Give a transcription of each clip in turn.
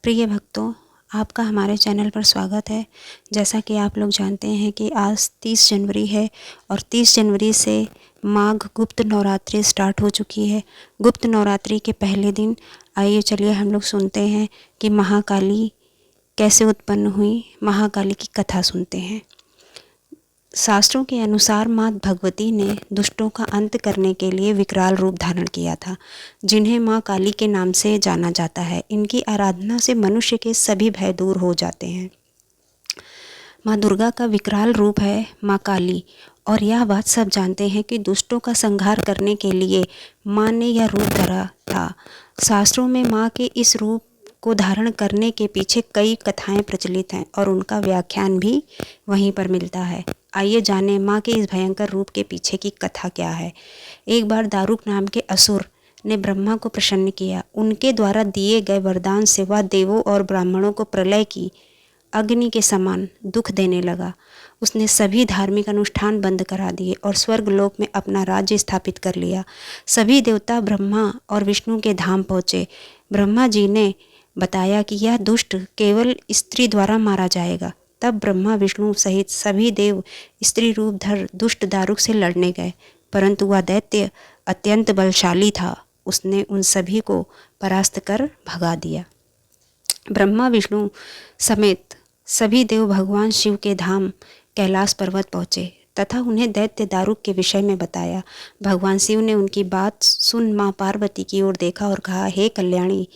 प्रिय भक्तों, आपका हमारे चैनल पर स्वागत है। जैसा कि आप लोग जानते हैं कि आज 30 जनवरी है और 30 जनवरी से माघ गुप्त नवरात्रि स्टार्ट हो चुकी है। गुप्त नवरात्रि के पहले दिन आइए चलिए हम लोग सुनते हैं कि महाकाली कैसे उत्पन्न हुई, महाकाली की कथा सुनते हैं। शास्त्रों के अनुसार माँ भगवती ने दुष्टों का अंत करने के लिए विकराल रूप धारण किया था, जिन्हें माँ काली के नाम से जाना जाता है। इनकी आराधना से मनुष्य के सभी भय दूर हो जाते हैं। माँ दुर्गा का विकराल रूप है माँ काली, और यह बात सब जानते हैं कि दुष्टों का संहार करने के लिए माँ ने यह रूप धरा था। शास्त्रों में माँ के इस रूप को धारण करने के पीछे कई कथाएं प्रचलित हैं और उनका व्याख्यान भी वहीं पर मिलता है। आइए जानें माँ के इस भयंकर रूप के पीछे की कथा क्या है। एक बार दारुक नाम के असुर ने ब्रह्मा को प्रसन्न किया। उनके द्वारा दिए गए वरदान से वह देवों और ब्राह्मणों को प्रलय की अग्नि के समान दुख देने लगा। उसने सभी धार्मिक अनुष्ठान बंद करा दिए और स्वर्गलोक में अपना राज्य स्थापित कर लिया। सभी देवता ब्रह्मा और विष्णु के धाम पहुँचे। ब्रह्मा जी ने बताया कि यह दुष्ट केवल स्त्री द्वारा मारा जाएगा। तब ब्रह्मा विष्णु सहित सभी देव स्त्री रूप धर दुष्ट दारुक से लड़ने गए, परंतु वह दैत्य अत्यंत बलशाली था। उसने उन सभी को परास्त कर भगा दिया। ब्रह्मा विष्णु समेत सभी देव भगवान शिव के धाम कैलाश पर्वत पहुँचे तथा उन्हें दैत्य दारुक के विषय में बताया। भगवान शिव ने उनकी बात सुन माँ पार्वती की ओर देखा और कहा, हे कल्याणी,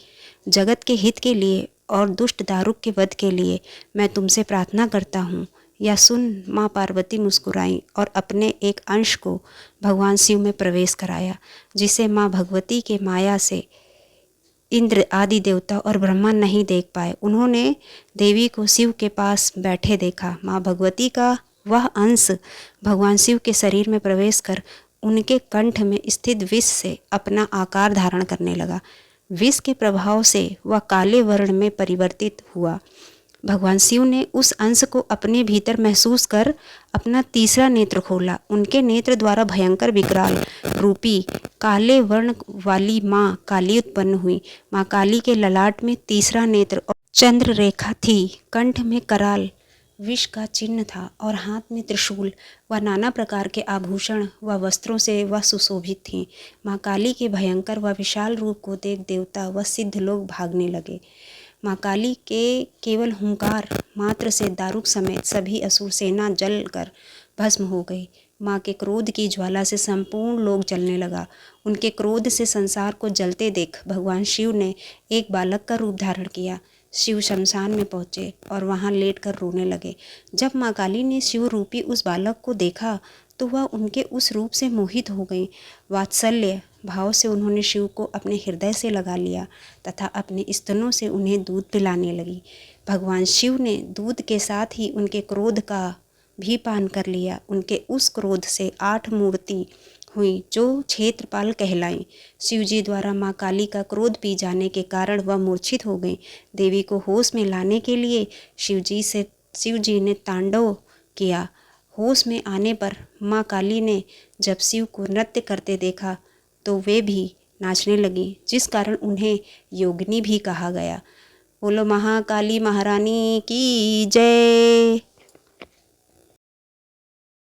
जगत के हित के लिए और दुष्ट दारुक के वध के लिए मैं तुमसे प्रार्थना करता हूँ। यह सुन माँ पार्वती मुस्कुराई और अपने एक अंश को भगवान शिव में प्रवेश कराया, जिसे माँ भगवती के माया से इंद्र आदि देवता और ब्रह्मा नहीं देख पाए। उन्होंने देवी को शिव के पास बैठे देखा। माँ भगवती का वह अंश भगवान शिव के शरीर में प्रवेश कर उनके कंठ में स्थित विष से अपना आकार धारण करने लगा। विष के प्रभाव से वह काले वर्ण में परिवर्तित हुआ। भगवान शिव ने उस अंश को अपने भीतर महसूस कर अपना तीसरा नेत्र खोला। उनके नेत्र द्वारा भयंकर विकराल रूपी काले वर्ण वाली माँ काली उत्पन्न हुई। माँ काली के ललाट में तीसरा नेत्र और चंद्र रेखा थी। कंठ में कराल विष का चिन्ह था और हाथ में त्रिशूल व नाना प्रकार के आभूषण व वस्त्रों से वह सुशोभित थी। माँ काली के भयंकर व विशाल रूप को देख देवता व सिद्ध लोग भागने लगे। माँ काली के केवल हुंकार मात्र से दारुक समेत सभी असुर सेना जल कर भस्म हो गई। माँ के क्रोध की ज्वाला से संपूर्ण लोक जलने लगा। उनके क्रोध से संसार को जलते देख भगवान शिव ने एक बालक का रूप धारण किया। शिव शमशान में पहुँचे और वहाँ लेटकर रोने लगे। जब माँ काली ने शिव रूपी उस बालक को देखा तो वह उनके उस रूप से मोहित हो गई। वात्सल्य भाव से उन्होंने शिव को अपने हृदय से लगा लिया तथा अपने स्तनों से उन्हें दूध पिलाने लगी। भगवान शिव ने दूध के साथ ही उनके क्रोध का भी पान कर लिया। उनके उस क्रोध से 8 मूर्ति हुई जो क्षेत्रपाल कहलाई। शिवजी द्वारा माँ काली का क्रोध पी जाने के कारण वह मूर्छित हो गई। देवी को होश में लाने के लिए शिवजी ने तांडव किया। होश में आने पर माँ काली ने जब शिव को नृत्य करते देखा तो वे भी नाचने लगी, जिस कारण उन्हें योगिनी भी कहा गया। बोलो महाकाली महारानी की जय।